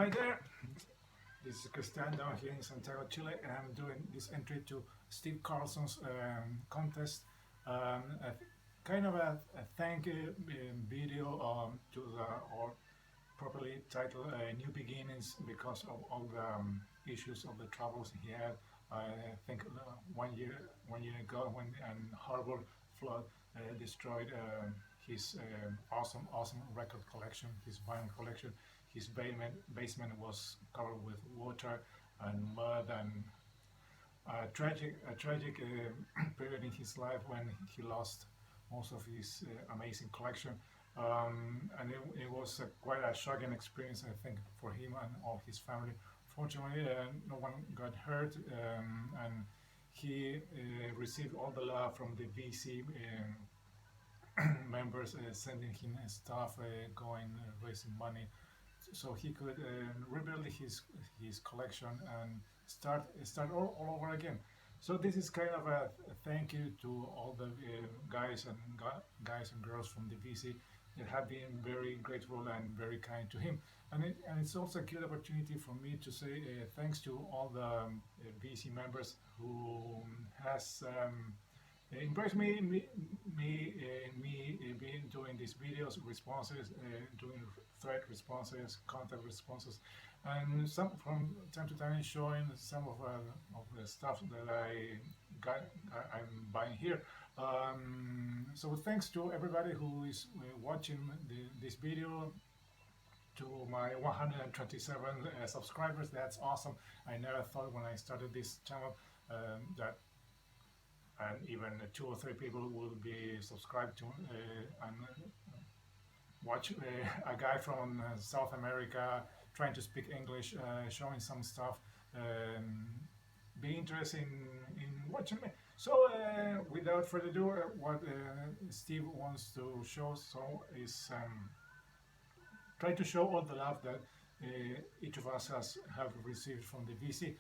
Hi there, this is Cristian down here in Santiago, Chile, and I'm doing this entry to Steve Carlson's contest. A kind of a thank you video to the, or properly titled New Beginnings, because of all the issues of the troubles he had. I think 1 year ago, when a horrible flood destroyed his awesome record collection, his vinyl collection. His basement was covered with water and mud, and a tragic period in his life when he lost most of his amazing collection. And it was quite a shocking experience, I think, for him and all his family. Fortunately, no one got hurt, and he received all the love from the VC members, sending him stuff, raising money, so he could rebuild his collection and start all over again. So this is kind of a thank you to all the guys and girls from the VC that have been very grateful and very kind to him. And it's also a good opportunity for me to say thanks to all the VC members who has embraced me being doing these videos, responses, doing thread responses, contact responses, and some from time to time showing some of the stuff that I'm buying here. So thanks to everybody who is watching this video. To my 127 subscribers, that's awesome. I never thought when I started this channel that and even 2 or 3 people will be subscribed to and watch a guy from South America trying to speak English, showing some stuff, be interested in watching me. So without further ado, what Steve wants to show is try to show all the love that each of us have received from the VC.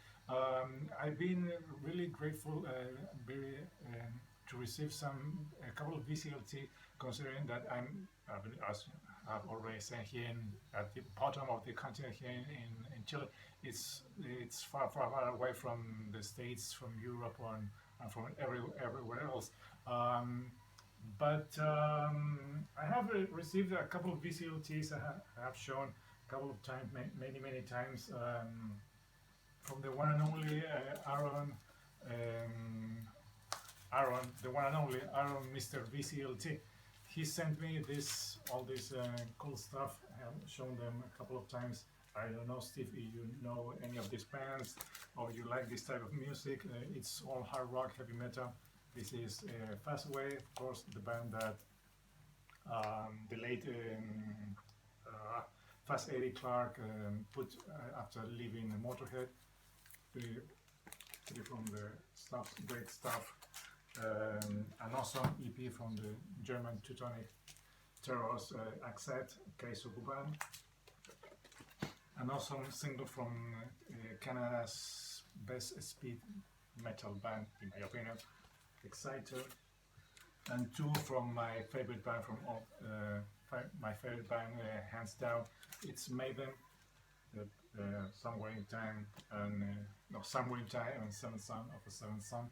I've been really grateful to receive a couple of VCLT, considering that as I've already said, here at the bottom of the continent here in Chile. It's far away from the States, from Europe, and from everywhere else. But I have received a couple of VCLTs. I have shown a couple of times, many times, from the one and only Aaron, the one and only Aaron, Mr. VCLT. He sent me all this cool stuff. I have shown them a couple of times. I don't know, Steve, if you know any of these bands or you like this type of music. It's all hard rock, heavy metal. This is Fast Away, of course, the band that the late Fast Eddie Clark put after leaving Motorhead. From the stuff, great stuff. An awesome EP from the German Teutonic Terrors, Accept, Kaiso Kuban. An awesome single from Canada's best speed metal band, in my opinion, Exciter. And 2 from my favorite band hands down, it's Maiden, Somewhere in Time, and Somewhere in Time and Seventh Son of a Seventh Son.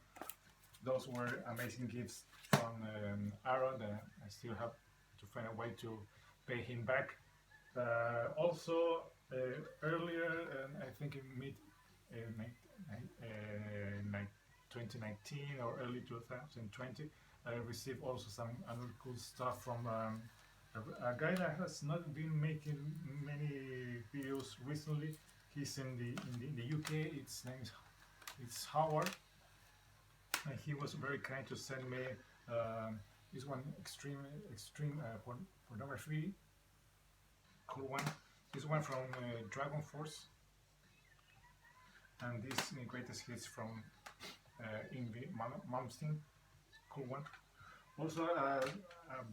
Those were amazing gifts from Aaron. I still have to find a way to pay him back. Also, earlier, I think in 2019 or early 2020, I received also some other cool stuff from a guy that has not been making many videos recently. He's in the UK. Its name is Howard, and he was very kind to send me this one extreme pornography, cool one. This one from Dragon Force, and this greatest hits from Ingrid Malmsteen, cool one. Also a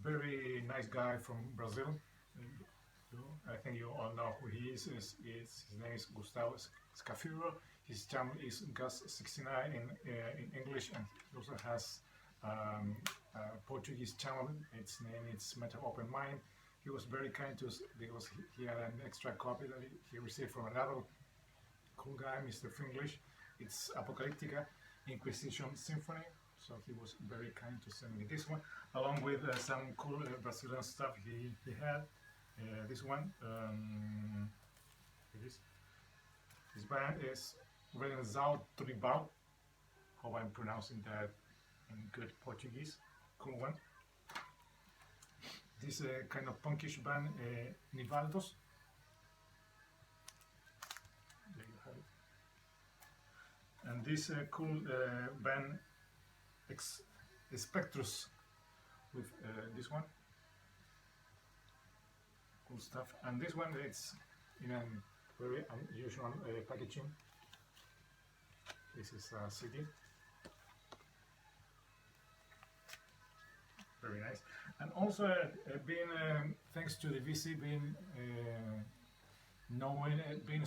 very nice guy from Brazil. I think you all know who he is. His name is Gustavo Scafuro. His channel is Gus69 in English, and he also has a Portuguese channel. Its name is Metal Open Mind. he was very kind to us because he had an extra copy that he received from another cool guy, Mr. Finglish. It's Apocalyptica Inquisition Symphony. So he was very kind to send me this one, along with some cool Brazilian stuff he had. This one, it is. This band is Renzao Tribal. Hope I'm pronouncing that in good Portuguese. Cool one. This kind of punkish band, Nivaldos. There you have it. And this cool band, Spectrus, with this one. Cool stuff. And this one, it's in a very unusual packaging. This is a CD. Very nice. And also being thanks to the VC, being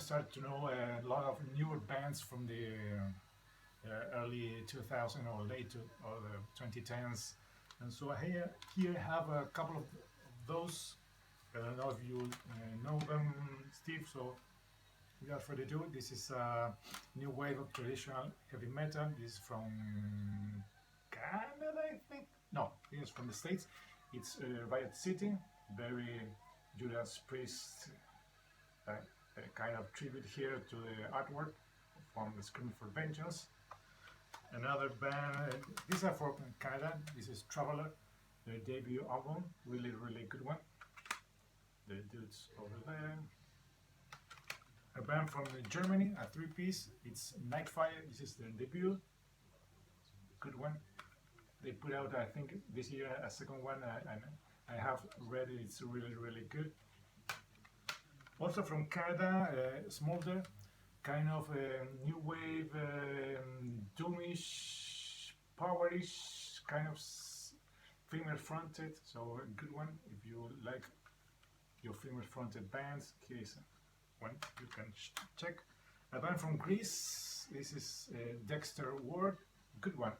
started to know a lot of newer bands from the early 2000 or late or the 2010s. And so here I have a couple of those. I don't know if you know them, Steve. So without further ado, this is a new wave of traditional heavy metal. This is from Canada, I think. No, it is from the States. It's Riot City, very Judas Priest kind of tribute here to the artwork from the Scream for Vengeance. Another band, these are from Canada. This is Traveler, their debut album, really good one. The dudes over there. A band from Germany, a three-piece. It's Nightfire. This is their debut. Good one. They put out, I think, this year a second one, and I have read it. It's really good. Also from Canada, Smolder, kind of a new wave, doomish, powerish, kind of female-fronted. So a good one if you like your female-fronted bands. Here's one you can check. A band from Greece. This is Dexter Ward. Good one.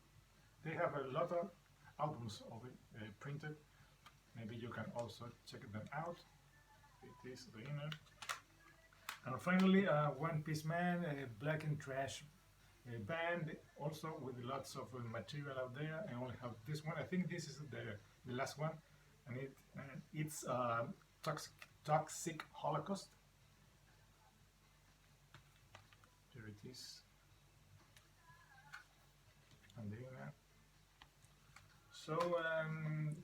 They have a lot of albums of it printed. Maybe you can also check them out. It is the inner. And finally, One Piece Man, a black and trash band, also with lots of material out there. I only have this one. I think this is the last one, and it's Toxic Holocaust. There it is. And the inner.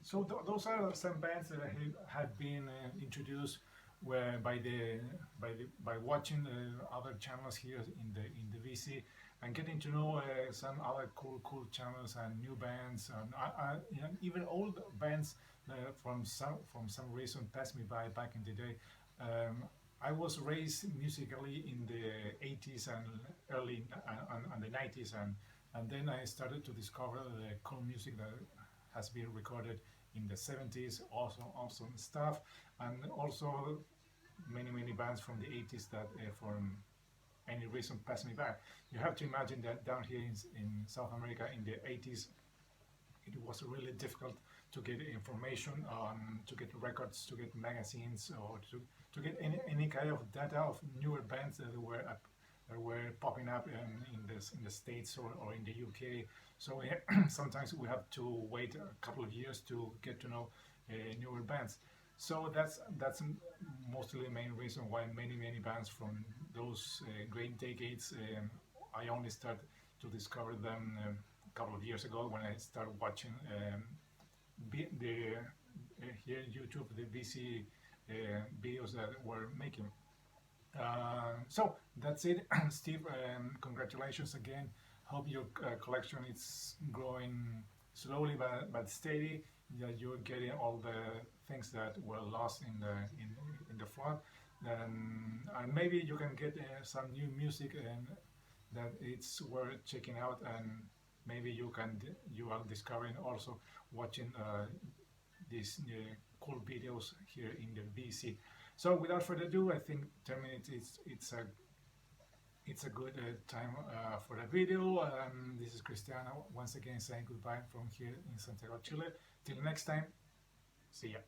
So those are some bands that have been introduced by watching other channels here in the VC and getting to know some other cool channels and new bands and even old bands from some reason passed me by back in the day. I was raised musically in the 80s and early and the 90s, and then I started to discover the cool music that has been recorded in the 70s, also awesome stuff, and also many bands from the 80s that for any reason passed me by. You have to imagine that down here in South America in the 80s, it was really difficult to get information, to get records, to get magazines, or to get any kind of data of newer bands that were popping up in the States or in the UK. So sometimes we have to wait a couple of years to get to know newer bands. So that's mostly the main reason why many bands from those great decades, I only started to discover them a couple of years ago when I started watching here on YouTube the VC videos that were making. So that's it, Steve. Congratulations again. Hope your collection is growing slowly but steady. That you're getting all the things that were lost in the flood, and maybe you can get some new music and that it's worth checking out, and maybe you are discovering also watching these cool videos here in the VC. So without further ado, I think 10 minutes it's a good time for the video. This is Cristiano once again saying goodbye from here in Santiago, Chile. Till next time, see ya.